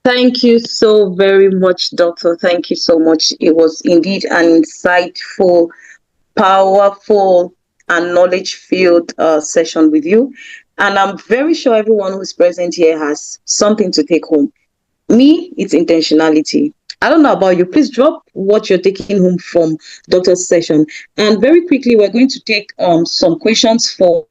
Thank you so very much, Doctor. Thank you so much. It was indeed an insightful, powerful, and knowledge-filled session with you. And I'm very sure everyone who's present here has something to take home. Me, it's intentionality. I don't know about you. Please drop what you're taking home from Doctor's session. And very quickly, we're going to take some questions for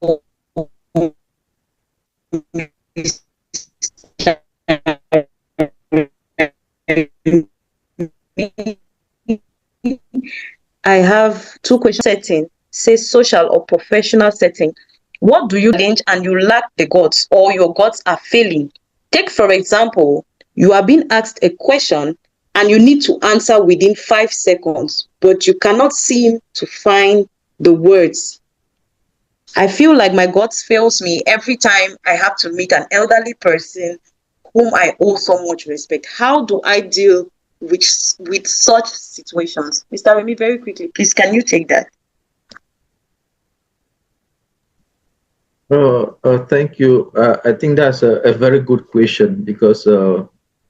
I have two questions. Setting, say social or professional setting. What do you challenge and you lack the guts or your guts are failing? Take, for example, you are being asked a question and you need to answer within 5 seconds, but you cannot seem to find the words. I feel like my guts fails me every time I have to meet an elderly person whom I owe so much respect. How do I deal with such situations? Mr. Remy, very quickly, please, can you take that? Thank you. I think that's a very good question because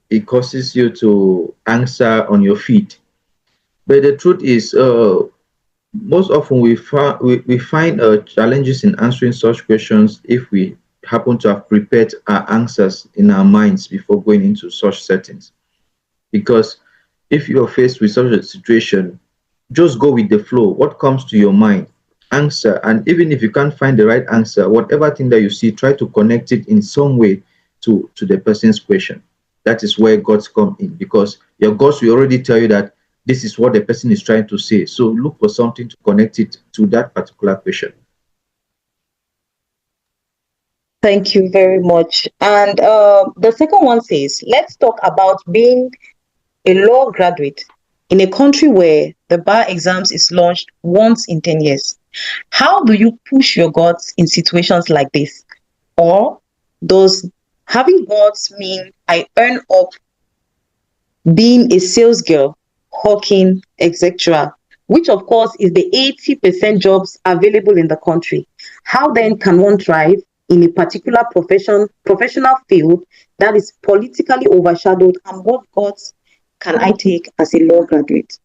it causes you to answer on your feet. But the truth is, most often we find challenges in answering such questions if we happen to have prepared our answers in our minds before going into such settings. Because if you are faced with such a situation, just go with the flow. What comes to your mind, answer. And even if you can't find the right answer, whatever thing that you see, try to connect it in some way to the person's question. That is where God's come in, because your God's will already tell you that this is what the person is trying to say. So look for something to connect it to that particular question. Thank you very much. And the second one says, let's talk about being a law graduate in a country where the bar exams is launched once in 10 years. How do you push your guts in situations like this? Or does having guts mean I earn up being a sales girl, hawking, etc., which of course is the 80% jobs available in the country? How then can one thrive in a particular professional field that is politically overshadowed, and what guts can I take as a law graduate?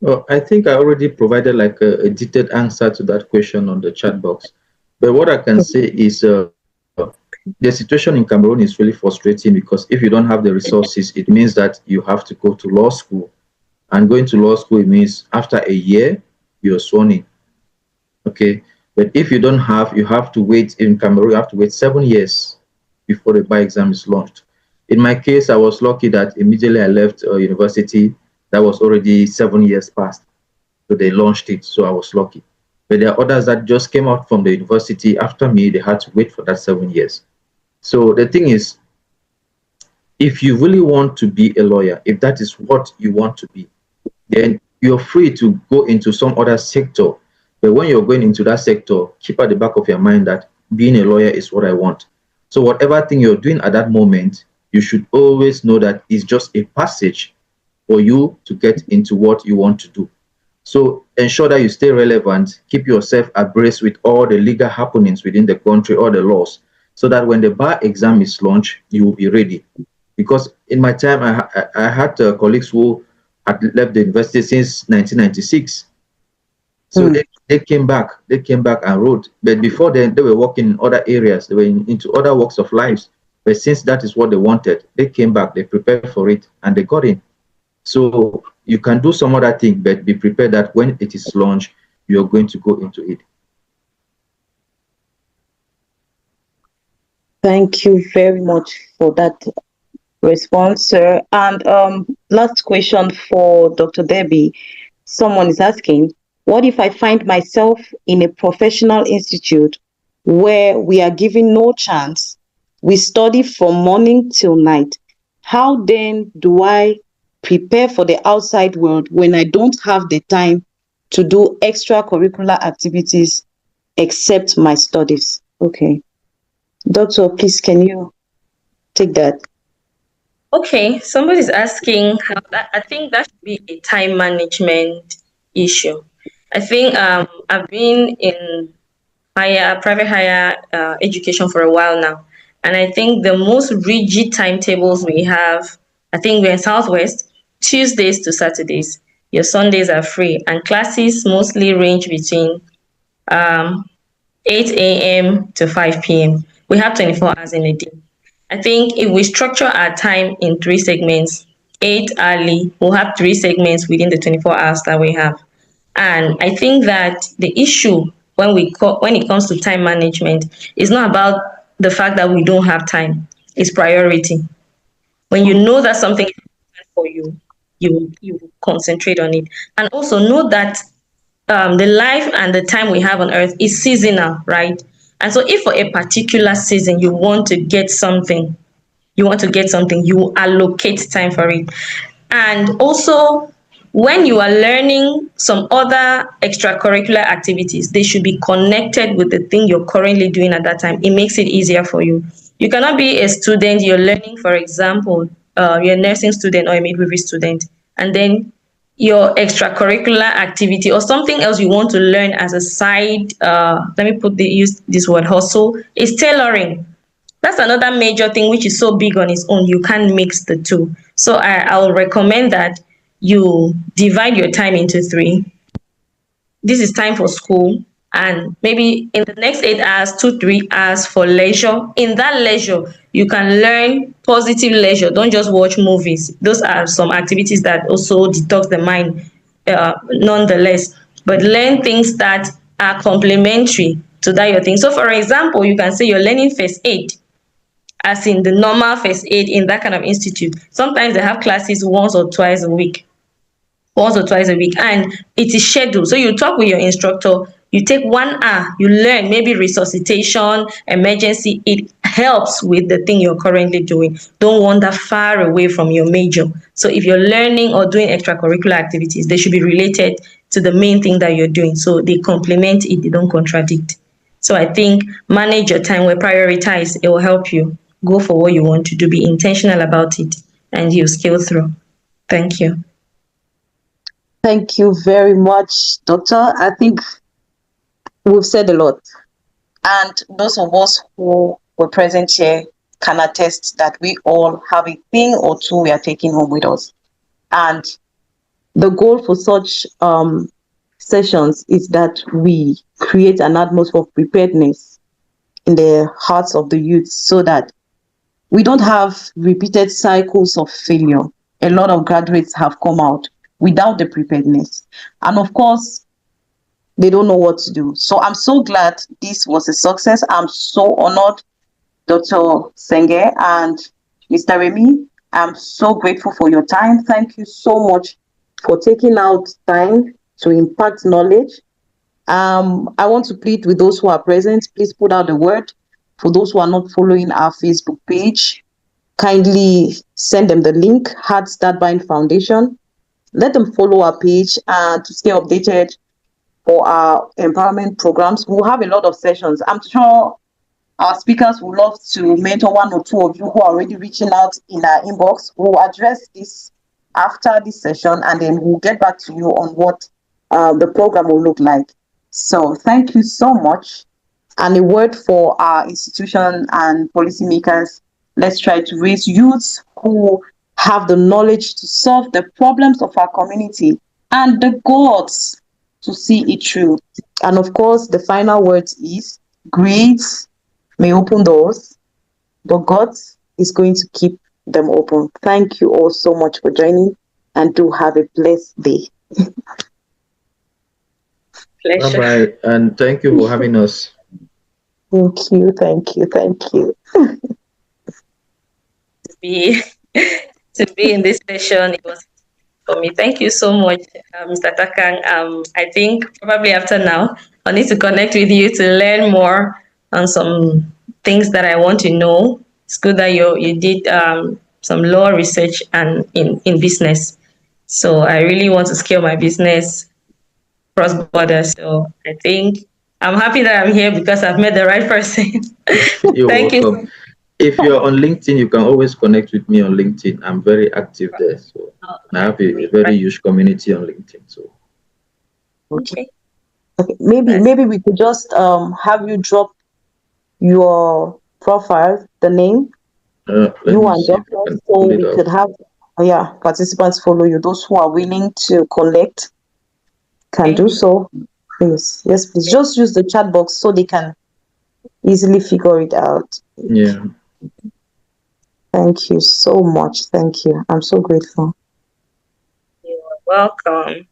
Well, I think I already provided like a detailed answer to that question on the chat box. But what I can say is the situation in Cameroon is really frustrating because if you don't have the resources, it means that you have to go to law school. And going to law school, it means after a year, you're sworn in. Okay. But if you don't have, you have to wait in Cameroon, you have to wait 7 years before the bar exam is launched. In my case, I was lucky that immediately I left university, that was already 7 years past. So they launched it. So I was lucky. But there are others that just came out from the university after me, they had to wait for that 7 years. So the thing is, if you really want to be a lawyer, if that is what you want to be, then you're free to go into some other sector. But when you're going into that sector, keep at the back of your mind that being a lawyer is what I want. So whatever thing you're doing at that moment, you should always know that it's just a passage for you to get into what you want to do. So ensure that you stay relevant, keep yourself abreast with all the legal happenings within the country or the laws, so that when the bar exam is launched, you will be ready. Because in my time, I had colleagues who had left the university since 1996. So they came back and wrote. But before then, they were working in other areas. They were into other walks of life. But since that is what they wanted, they came back, they prepared for it, and they got in. So you can do some other thing, but be prepared that when it is launched, you're going to go into it. Thank you very much for that response, sir. And last question for Dr. Debbie. Someone is asking, what if I find myself in a professional institute where we are given no chance? We study from morning till night. How then do I prepare for the outside world when I don't have the time to do extracurricular activities except my studies? Okay. Doctor, please, can you take that? Okay, somebody's asking how that, I think that should be a time management issue. I think I've been in private higher education for a while now. And I think the most rigid timetables we have, I think we're in Southwest, Tuesdays to Saturdays. Your Sundays are free, and classes mostly range between um, 8 a.m. to 5 p.m. We have 24 hours in a day. I think if we structure our time in three segments, 8 hourly, we'll have three segments within the 24 hours that we have. And I think that the issue when it comes to time management is not about the fact that we don't have time. It's priority. When you know that something is important for you, you concentrate on it. And also know that the life and the time we have on earth is seasonal, right? And so if for a particular season you want to get something, you allocate time for it. And also, when you are learning some other extracurricular activities, they should be connected with the thing you're currently doing at that time. It makes it easier for you. You cannot be a student, you're learning, for example, you're a nursing student or a midwifery student, and then your extracurricular activity or something else you want to learn as a side, let me use this word, hustle, is tailoring. That's another major thing which is so big on its own. You can't mix the two. So I'll recommend that you divide your time into three. This is time for school, and maybe in the next 8 hours, 2 3 hours for leisure. In that leisure you can learn positive leisure. Don't just watch movies. Those are some activities that also detox the mind, nonetheless, but learn things that are complementary to that your thing. So for example, you can say you're learning first aid, as in the normal first aid in that kind of institute. Sometimes they have classes once or twice a week, and it is scheduled. So you talk with your instructor, you take 1 hour, you learn maybe resuscitation, emergency. It helps with the thing you're currently doing. Don't wander far away from your major. So if you're learning or doing extracurricular activities, they should be related to the main thing that you're doing. So they complement it, they don't contradict. So I think manage your time, where prioritize, it will help you go for what you want to do, be intentional about it, and you scale through. Thank you. Thank you very much, Doctor. I think we've said a lot. And those of us who were present here can attest that we all have a thing or two we are taking home with us. And the goal for such sessions is that we create an atmosphere of preparedness in the hearts of the youth so that we don't have repeated cycles of failure. A lot of graduates have come out without the preparedness. And of course, they don't know what to do. So I'm so glad this was a success. I'm so honored, Dr. Senge and Mr. Remy. I'm so grateful for your time. Thank you so much for taking out time to impact knowledge. I want to plead with those who are present, please put out the word. For those who are not following our Facebook page, kindly send them the link, Heart Start Buying Foundation. Let them follow our page to stay updated for our empowerment programs. We'll have a lot of sessions. I'm sure our speakers would love to mentor one or two of you who are already reaching out in our inbox. We'll address this after this session, and then we'll get back to you on what the program will look like. So thank you so much. And a word for our institution and policymakers. Let's try to raise youths who have the knowledge to solve the problems of our community and the gods to see it through. And of course, the final word is grades may open doors, but God is going to keep them open. Thank you all so much for joining, and do have a blessed day. Pleasure. Bye-bye, and thank you for having us. Thank you, thank you, thank you. To be in this session, it was for me. Thank you so much, Mr. Takang. I think probably after now, I need to connect with you to learn more on some things that I want to know. It's good that you did some law research and in business. So I really want to scale my business cross borders. So I think I'm happy that I'm here because I've met the right person. You're Thank welcome. you. If you're on LinkedIn, you can always connect with me on LinkedIn. I'm very active there. So I have a very huge community on LinkedIn. So Okay. Okay, maybe we could just have you drop your profile, the name, Let you me and see if I doctors, can so pull it we up. could have participants follow you. Those who are willing to collect can Thank do so. Please, yes, please. Just use the chat box so they can easily figure it out. Yeah. Thank you so much. Thank you. I'm so grateful. you. Welcome.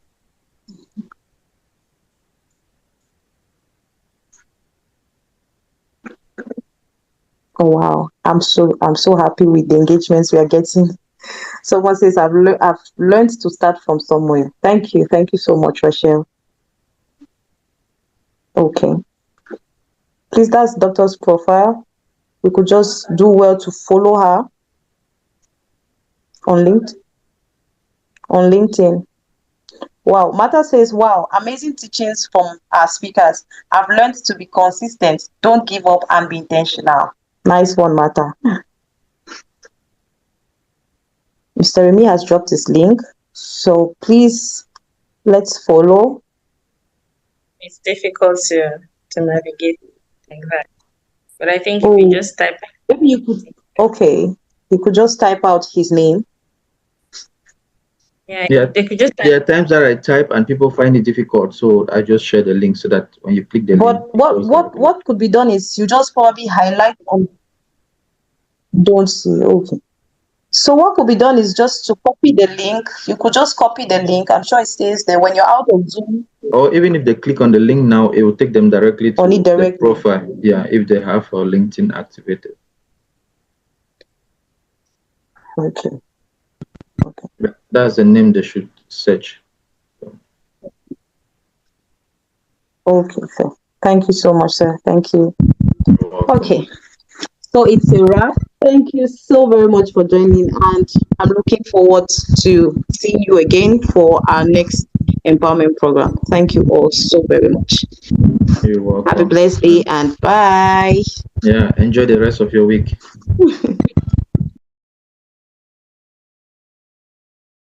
Oh wow. I'm so happy with the engagements we are getting. Someone says I've learned to start from somewhere. Thank you. Thank you so much, Rachel. Okay. Please, that's doctor's profile. We could just do well to follow her on LinkedIn. Wow. Martha says, wow, amazing teachings from our speakers. I've learned to be consistent. Don't give up and be intentional. Nice one, Martha. Mr. Remy has dropped his link. So please let's follow. It's difficult to navigate like that. But I think if you Oh, just type, maybe you could, okay. You could just type out his name. yeah, Yeah. they could just type. There are times that I type and people find it difficult, so I just share the link so that when you click the link, But it what goes what directly. what could be done is you just probably highlight on don't see. Okay. So what could be done is just to copy the link. You could just copy the link. I'm sure it stays there. When you're out of Zoom, Or even if they click on the link now, it will take them directly on it to the directly. profile. Yeah, if they have LinkedIn activated. Okay. Okay. That's the name they should search. Okay, sir. Thank you so much, sir. Thank you. You're welcome. Okay. So it's a wrap. Thank you so very much for joining, and I'm looking forward to seeing you again for our next empowerment program. Thank you all so very much. You're Have a welcome. blessed day and bye. Yeah, enjoy the rest of your week.